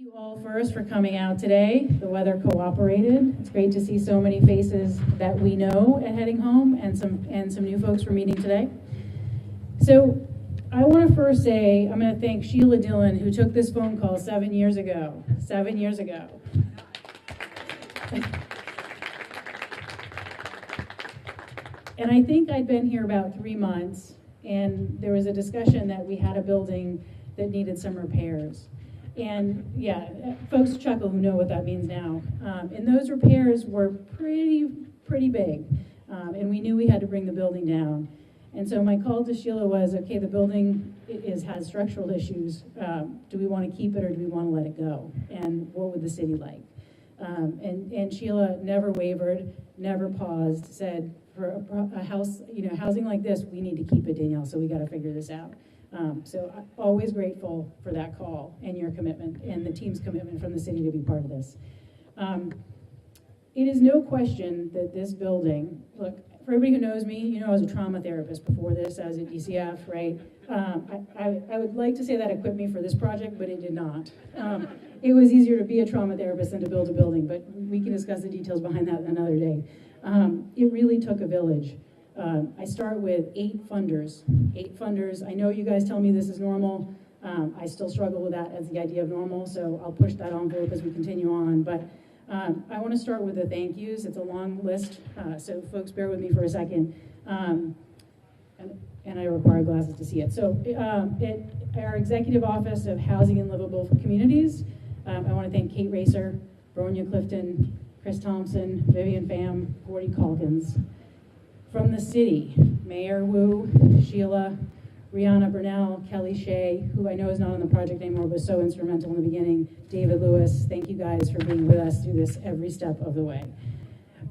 You all first for coming out today. The weather cooperated. It's great to see so many faces that we know at Heading Home and some new folks we're meeting today. So I want to first say I'm going to thank Sheila Dillon, who took this phone call 7 years ago. 7 years ago. And I think I'd been here about 3 months, and there was a discussion that we had a building that needed some repairs. And yeah, folks chuckle who know what that means now. And those repairs were pretty big. And we knew we had to bring the building down. And so my call to Sheila was, okay, the building has structural issues. Do we want to keep it or do we want to let it go? And what would the city like? And Sheila never wavered, never paused, said, for a house, housing like this, we need to keep it, Danielle, so we got to figure this out. So I'm always grateful for that call and your commitment and the team's commitment from the city to be part of this. It is no question that this building, look, for everybody who knows me, I was a trauma therapist before this. I was at DCF, right? I would like to say that equipped me for this project, but it did not. It was easier to be a trauma therapist than to build a building, but we can discuss the details behind that another day. It really took a village. I start with 8 funders. 8 funders. I know you guys tell me this is normal. I still struggle with that as the idea of normal, so I'll push that envelope as we continue on. But I want to start with the thank yous. It's a long list, so folks bear with me for a second. And I require glasses to see it. So at our Executive Office of Housing and Livable Communities, I want to thank Kate Racer, Bronya Clifton, Chris Thompson, Vivian Pham, Gordy Calkins. From the city, Mayor Wu, Sheila, Rihanna Burnell, Kelly Shea, who I know is not on the project anymore, but so instrumental in the beginning, David Lewis, thank you guys for being with us through this every step of the way.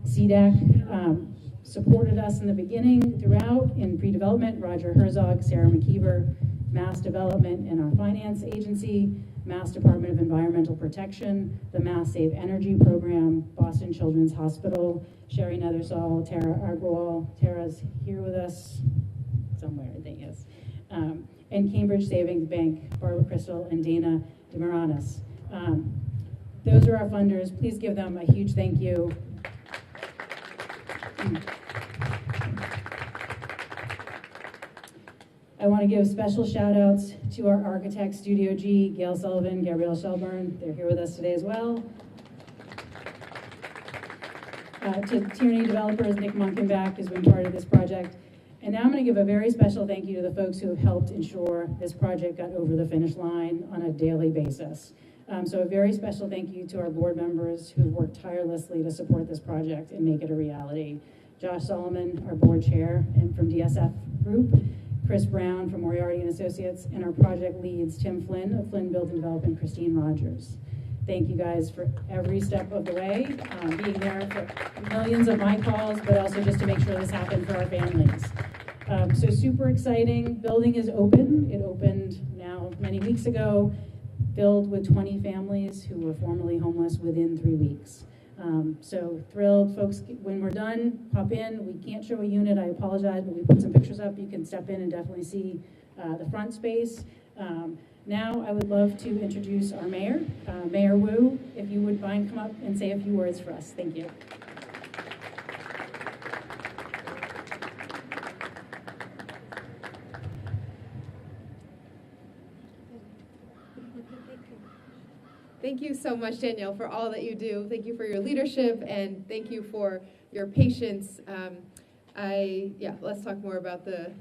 CDAC supported us in the beginning, throughout, in pre-development, Roger Herzog, Sarah McKeever, Mass Development and our finance agency, Mass Department of Environmental Protection, the Mass Save Energy Program, Boston Children's Hospital, Sherry Nethersall, Tara Argwal. Tara's here with us somewhere, I think, yes. And Cambridge Savings Bank, Barbara Crystal and Dana DeMaranis. Those are our funders. Please give them a huge thank you. I want to give special shout outs to our architects, Studio G, Gail Sullivan, Gabrielle Shelburne. They're here with us today as well. To Tierney Developers, Nick Monkenbach has been part of this project. And now I'm going to give a very special thank you to the folks who have helped ensure this project got over the finish line on a daily basis. So a very special thank you to our board members who worked tirelessly to support this project and make it a reality. Josh Solomon, our board chair, and from DSF Group, Chris Brown from Moriarty and Associates, and our project leads, Tim Flynn of Flynn Build and Develop, and Christine Rogers. Thank you guys for every step of the way, being there for millions of my calls, but also just to make sure this happened for our families. So super exciting. Building is open. It opened now many weeks ago, filled with 20 families who were formerly homeless within 3 weeks. So thrilled, folks. When we're done, pop in. We can't show a unit, I apologize, but we put some pictures up. You can step in and definitely see the front space. Now I would love to introduce our mayor, Mayor Wu. If you would mind, come up and say a few words for us. Thank you. Thank you so much, Danielle, for all that you do. Thank you for your leadership, and thank you for your patience. Let's talk more about the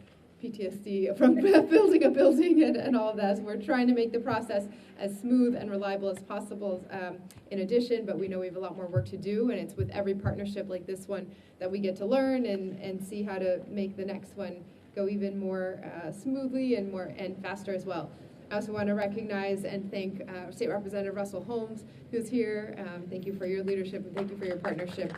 PTSD from building a building and all of that. So we're trying to make the process as smooth and reliable as possible in addition, but we know we have a lot more work to do, and it's with every partnership like this one that we get to learn and see how to make the next one go even more smoothly and faster as well. I also want to recognize and thank State Representative Russell Holmes, who's here. Thank you for your leadership and thank you for your partnership.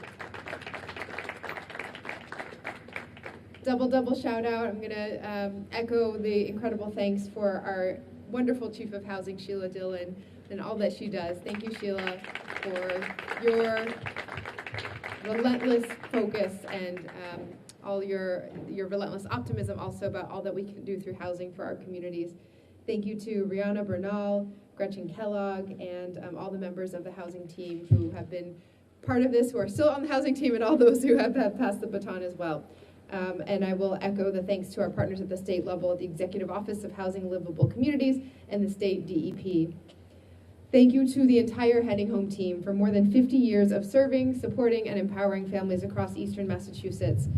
Double shout out. I'm going to echo the incredible thanks for our wonderful Chief of Housing, Sheila Dillon, and all that she does. Thank you, Sheila, for your relentless focus and all your relentless optimism also about all that we can do through housing for our communities. Thank you to Rihanna Bernal, Gretchen Kellogg, and all the members of the housing team who have been part of this, who are still on the housing team, and all those who have passed the baton as well. And I will echo the thanks to our partners at the state level, the Executive Office of Housing Livable Communities, and the state DEP. Thank you to the entire Heading Home team for more than 50 years of serving, supporting, and empowering families across Eastern Massachusetts.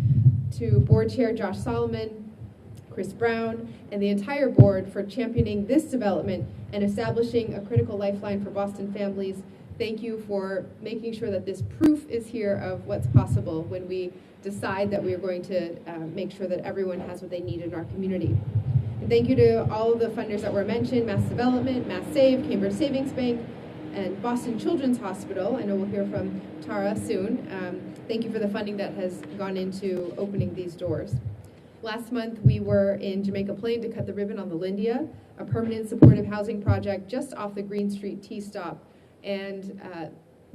To Board Chair Josh Solomon, Chris Brown, and the entire board for championing this development and establishing a critical lifeline for Boston families. Thank you for making sure that this proof is here of what's possible when we decide that we are going to make sure that everyone has what they need in our community. And thank you to all of the funders that were mentioned, Mass Development, Mass Save, Cambridge Savings Bank, and Boston Children's Hospital. I know we'll hear from Tara soon. Thank you for the funding that has gone into opening these doors. Last month, we were in Jamaica Plain to cut the ribbon on the Lindia, a permanent supportive housing project just off the Green Street T-stop. And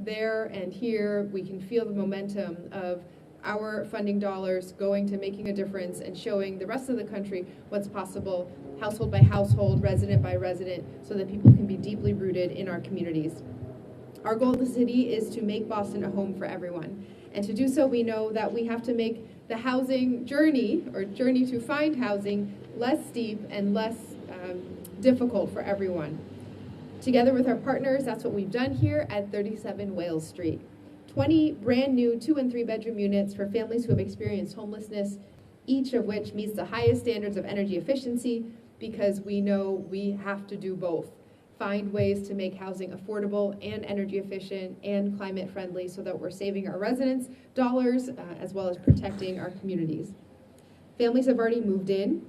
there and here, we can feel the momentum of our funding dollars going to making a difference and showing the rest of the country what's possible, household by household, resident by resident, so that people can be deeply rooted in our communities. Our goal of the city is to make Boston a home for everyone. And to do so, we know that we have to make the housing journey, or journey to find housing, less steep and less difficult for everyone. Together with our partners, that's what we've done here at 37 Wales Street. 20 brand new 2- and 3-bedroom units for families who have experienced homelessness, each of which meets the highest standards of energy efficiency, because we know we have to do both. Find ways to make housing affordable and energy efficient and climate friendly so that we're saving our residents dollars as well as protecting our communities. Families have already moved in.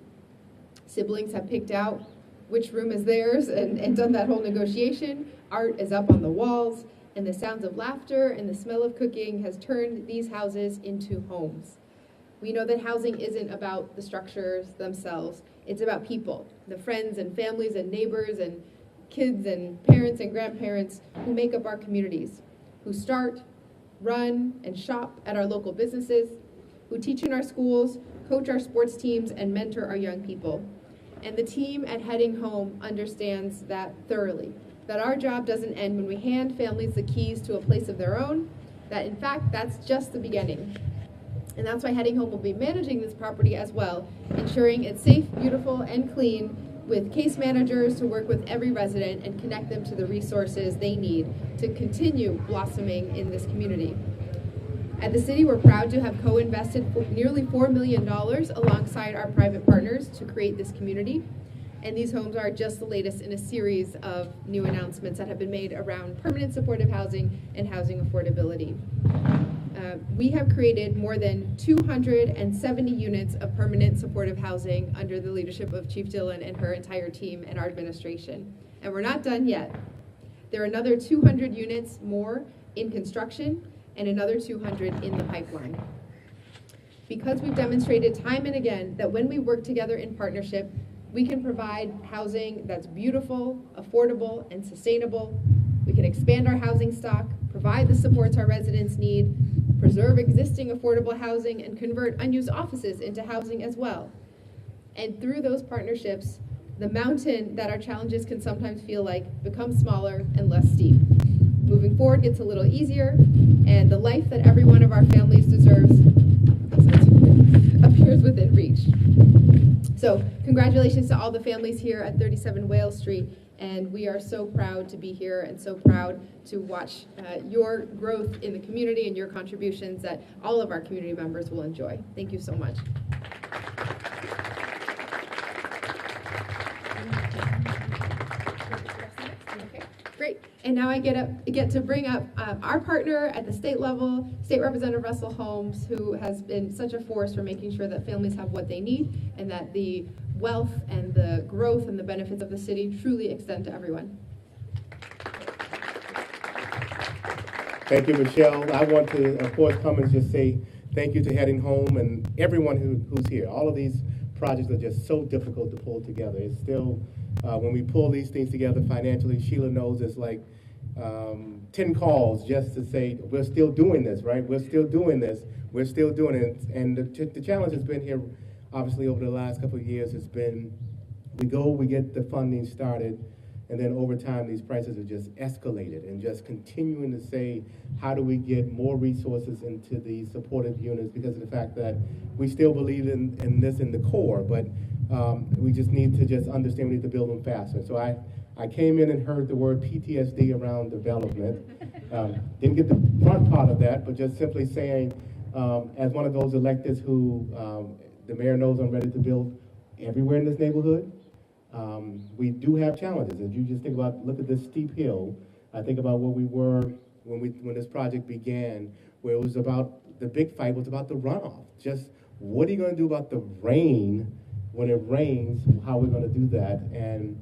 Siblings have picked out which room is theirs and done that whole negotiation. Art is up on the walls, and the sounds of laughter and the smell of cooking has turned these houses into homes. We know that housing isn't about the structures themselves. It's about people, the friends and families and neighbors and kids and parents and grandparents who make up our communities, who start, run, and shop at our local businesses, who teach in our schools, coach our sports teams, and mentor our young people. And the team at Heading Home understands that thoroughly, that our job doesn't end when we hand families the keys to a place of their own, that in fact, that's just the beginning. And that's why Heading Home will be managing this property as well, ensuring it's safe, beautiful, and clean, with case managers who work with every resident and connect them to the resources they need to continue blossoming in this community. At the city, we're proud to have co-invested nearly $4 million alongside our private partners to create this community. And these homes are just the latest in a series of new announcements that have been made around permanent supportive housing and housing affordability. We have created more than 270 units of permanent supportive housing under the leadership of Chief Dillon and her entire team and our administration. And we're not done yet. There are another 200 units more in construction and another 200 in the pipeline. Because we've demonstrated time and again that when we work together in partnership, we can provide housing that's beautiful, affordable, and sustainable. We can expand our housing stock, provide the supports our residents need, preserve existing affordable housing, and convert unused offices into housing as well. And through those partnerships, the mountain that our challenges can sometimes feel like becomes smaller and less steep. Moving forward gets a little easier, and the life that every one of our families deserves appears within reach. So congratulations to all the families here at 37 Wales Street, and we are so proud to be here and so proud to watch your growth in the community and your contributions that all of our community members will enjoy. Thank you so much. Okay, great. And now I get to bring up our partner at the state level, State Representative Russell Holmes, who has been such a force for making sure that families have what they need and that the wealth and the growth and the benefits of the city truly extend to everyone. Thank you, Michelle. I want to, of course, come and just say thank you to Heading Home and everyone who's here. All of these projects are just so difficult to pull together. It's still, when we pull these things together financially, Sheila knows it's like 10 calls just to say, we're still doing this, right? We're still doing this. We're still doing it. And the challenge has been here, obviously, over the last couple of years has been we get the funding started, and then over time, these prices are just escalated, and just continuing to say, how do we get more resources into the supportive units, because of the fact that we still believe in this in the core, but we just need to just understand we need to build them faster. So I came in and heard the word PTSD around development. Didn't get the front part of that, but just simply saying, as one of those electeds who the mayor knows I'm ready to build everywhere in this neighborhood. We do have challenges. If you just think about, look at this steep hill, I think about where we were when this project began, where it was about, the big fight was about the runoff. Just what are you going to do about the rain when it rains, how we're going to do that, and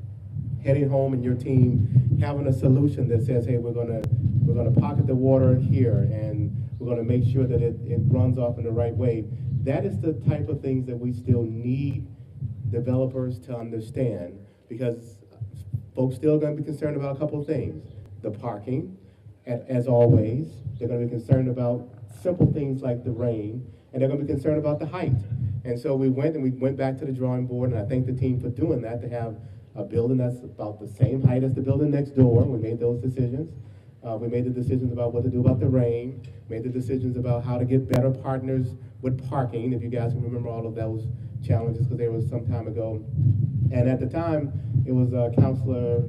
heading home and your team having a solution that says, hey, we're going to pocket the water here, and we're going to make sure that it runs off in the right way. That is the type of things that we still need developers to understand, because folks still going to be concerned about a couple of things. The parking, as always. They're going to be concerned about simple things like the rain, and they're going to be concerned about the height. And so we went back to the drawing board, and I thank the team for doing that, to have a building that's about the same height as the building next door. We made those decisions. We made the decisions about what to do about the rain, made the decisions about how to get better partners with parking, if you guys can remember all of those challenges, because they was some time ago. And at the time, it was Councilor,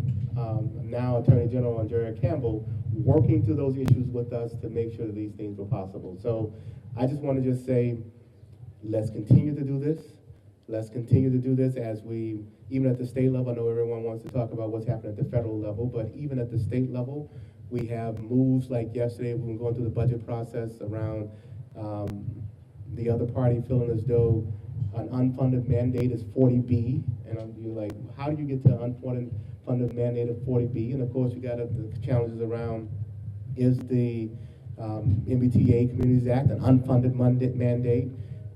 now Attorney General Andrea Campbell, working through those issues with us to make sure that these things were possible. So I just want to just say, let's continue to do this. Let's continue to do this as we, even at the state level, I know everyone wants to talk about what's happening at the federal level, but even at the state level, we have moves like yesterday, we were going through the budget process around the other party feeling as though an unfunded mandate is 40B, and you're like, how do you get to an unfunded mandate of 40B? And of course, you got the challenges around, is the MBTA Communities Act an unfunded mandate?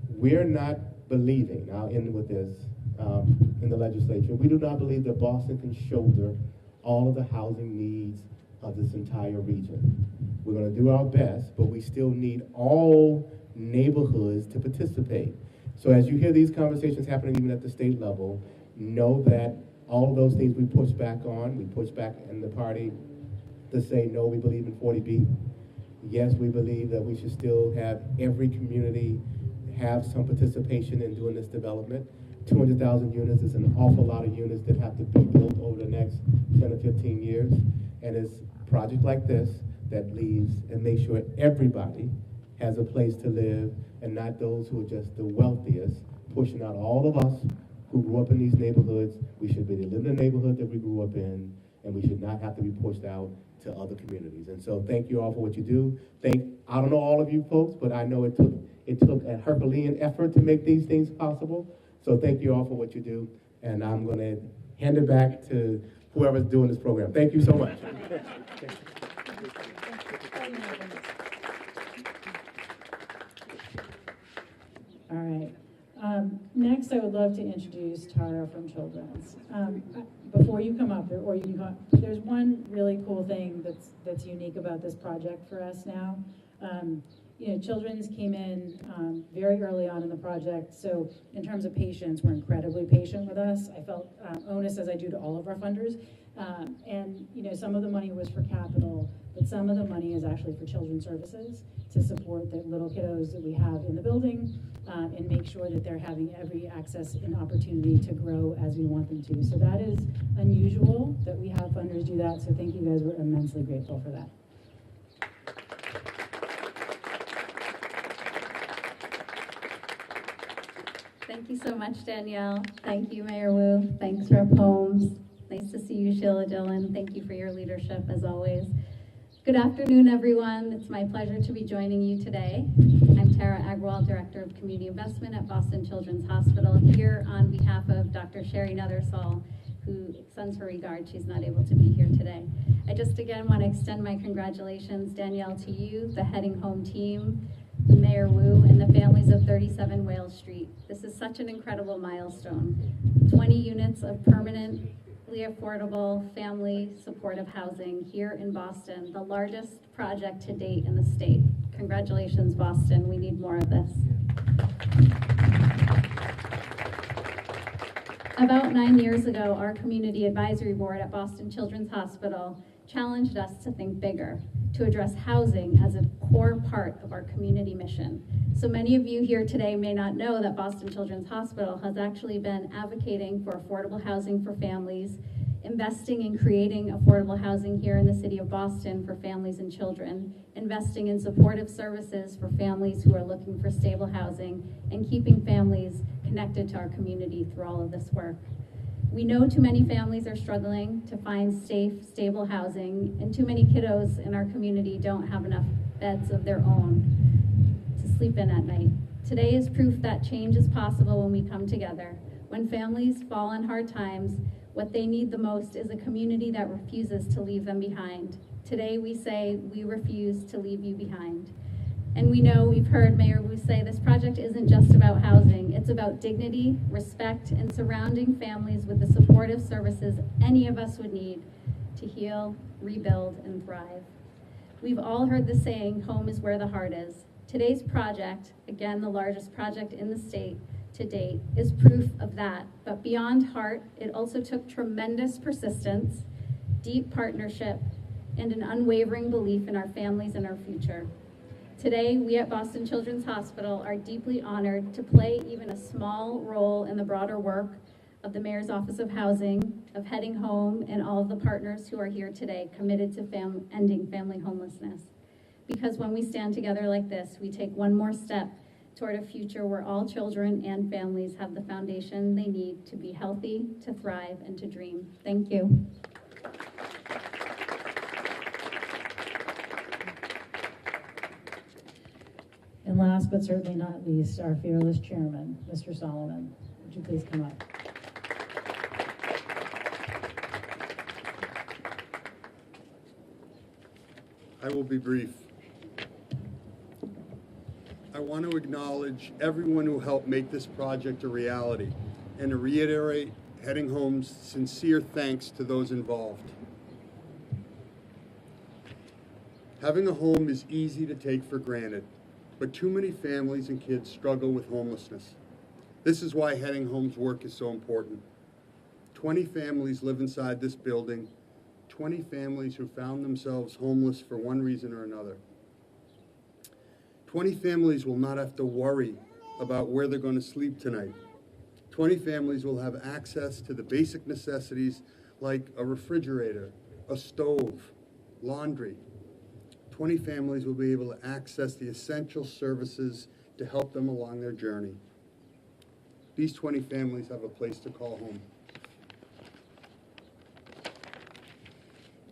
We're not believing, I'll end with this, in the legislature, we do not believe that Boston can shoulder all of the housing needs of this entire region. We're going to do our best, but we still need all neighborhoods to participate. So as you hear these conversations happening even at the state level, know that all of those things we push back on, we push back in the party to say, no, we believe in 40B. Yes, we believe that we should still have every community have some participation in doing this development. 200,000 units is an awful lot of units that have to be built over the next 10 or 15 years. And it's a project like this that leaves and makes sure everybody has a place to live, and not those who are just the wealthiest, pushing out all of us who grew up in these neighborhoods. We should be able to live in the neighborhood that we grew up in, and we should not have to be pushed out to other communities. And so thank you all for what you do. I don't know all of you folks, but I know it took a Herculean effort to make these things possible. So thank you all for what you do, and I'm going to hand it back to whoever's doing this program. Thank you so much. All right. Next, I would love to introduce Tara from Children's. Before you come up, or you can come, there's one really cool thing that's unique about this project for us now. Children's came in very early on in the project, so in terms of patience, we're incredibly patient with us. I felt onus, as I do to all of our funders. And some of the money was for capital, but some of the money is actually for children's services to support the little kiddos that we have in the building and make sure that they're having every access and opportunity to grow as we want them to. So that is unusual that we have funders do that, so thank you guys, we're immensely grateful for that. Thank you so much, Danielle. Thank you, Mayor Wu. Thanks, Rep. Holmes. Nice to see you, Sheila Dillon. Thank you for your leadership, as always. Good afternoon, everyone. It's my pleasure to be joining you today. I'm Tara Agrawal, Director of Community Investment at Boston Children's Hospital, here on behalf of Dr. Sherry Nethersall, who sends her regards. She's not able to be here today. I just again want to extend my congratulations, Danielle, to you, the Heading Home team, Mayor Wu, and the families of 37 Wales Street. This is such an incredible milestone. 20 units of permanently affordable family supportive housing here in Boston, the largest project to date in the state. Congratulations, Boston. We need more of this. About 9 years ago, our community advisory board at Boston Children's Hospital challenged us to think bigger, to address housing as a core part of our community mission. So many of you here today may not know that Boston Children's Hospital has actually been advocating for affordable housing for families, investing in creating affordable housing here in the city of Boston for families and children, investing in supportive services for families who are looking for stable housing, and keeping families connected to our community through all of this work. We know too many families are struggling to find safe, stable housing, and too many kiddos in our community don't have enough beds of their own to sleep in at night. Today is proof that change is possible when we come together. When families fall on hard times, what they need the most is a community that refuses to leave them behind. Today we say, we refuse to leave you behind. And we know, we've heard Mayor Wu say, this project isn't just about housing, it's about dignity, respect, and surrounding families with the supportive services any of us would need to heal, rebuild, and thrive. We've all heard the saying, home is where the heart is. Today's project, again the largest project in the state to date, is proof of that. But beyond heart, it also took tremendous persistence, deep partnership, and an unwavering belief in our families and our future. Today, we at Boston Children's Hospital are deeply honored to play even a small role in the broader work of the Mayor's Office of Housing, of Heading Home, and all of the partners who are here today committed to ending family homelessness. Because when we stand together like this, we take one more step toward a future where all children and families have the foundation they need to be healthy, to thrive, and to dream. Thank you. And last but certainly not least, our fearless chairman, Mr. Solomon. Would you please come up? I will be brief. I want to acknowledge everyone who helped make this project a reality and to reiterate Heading Home's sincere thanks to those involved. Having a home is easy to take for granted, but too many families and kids struggle with homelessness. This is why Heading Home's work is so important. 20 families live inside this building, 20 families who found themselves homeless for one reason or another. 20 families will not have to worry about where they're going to sleep tonight. 20 families will have access to the basic necessities like a refrigerator, a stove, laundry. 20 families will be able to access the essential services to help them along their journey. These 20 families have a place to call home.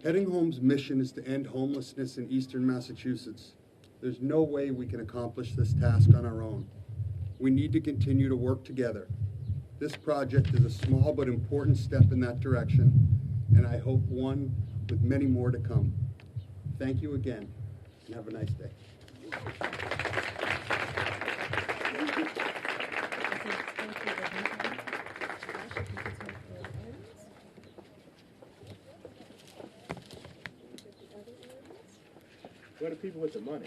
Heading Home's mission is to end homelessness in eastern Massachusetts. There's no way we can accomplish this task on our own. We need to continue to work together. This project is a small but important step in that direction, and I hope one with many more to come. Thank you again, and have a nice day. What are people with the money?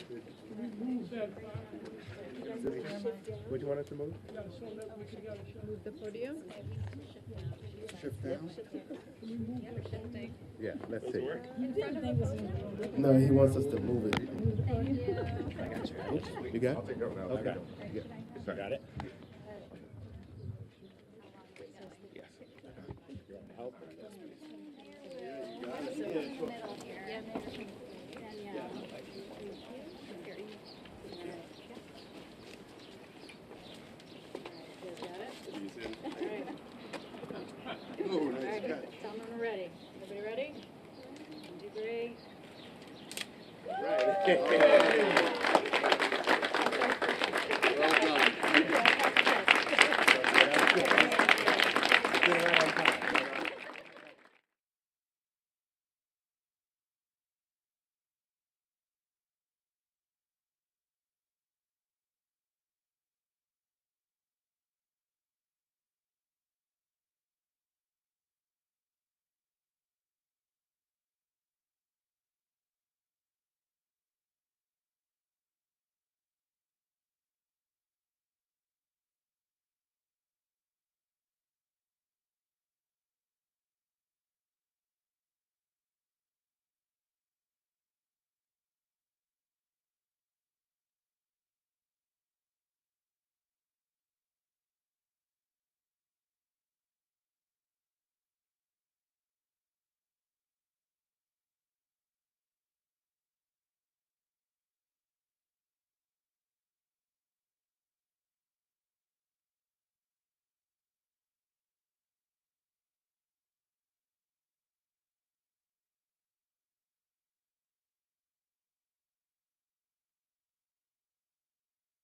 What do you want us to move? Move the podium. Shift down. Yeah, let's see. No, he wants us to move it. I got you. You got it? Okay. Got it? Oh, nice catch. Tell them when we're ready. Everybody ready? 1, 2, 3. Right.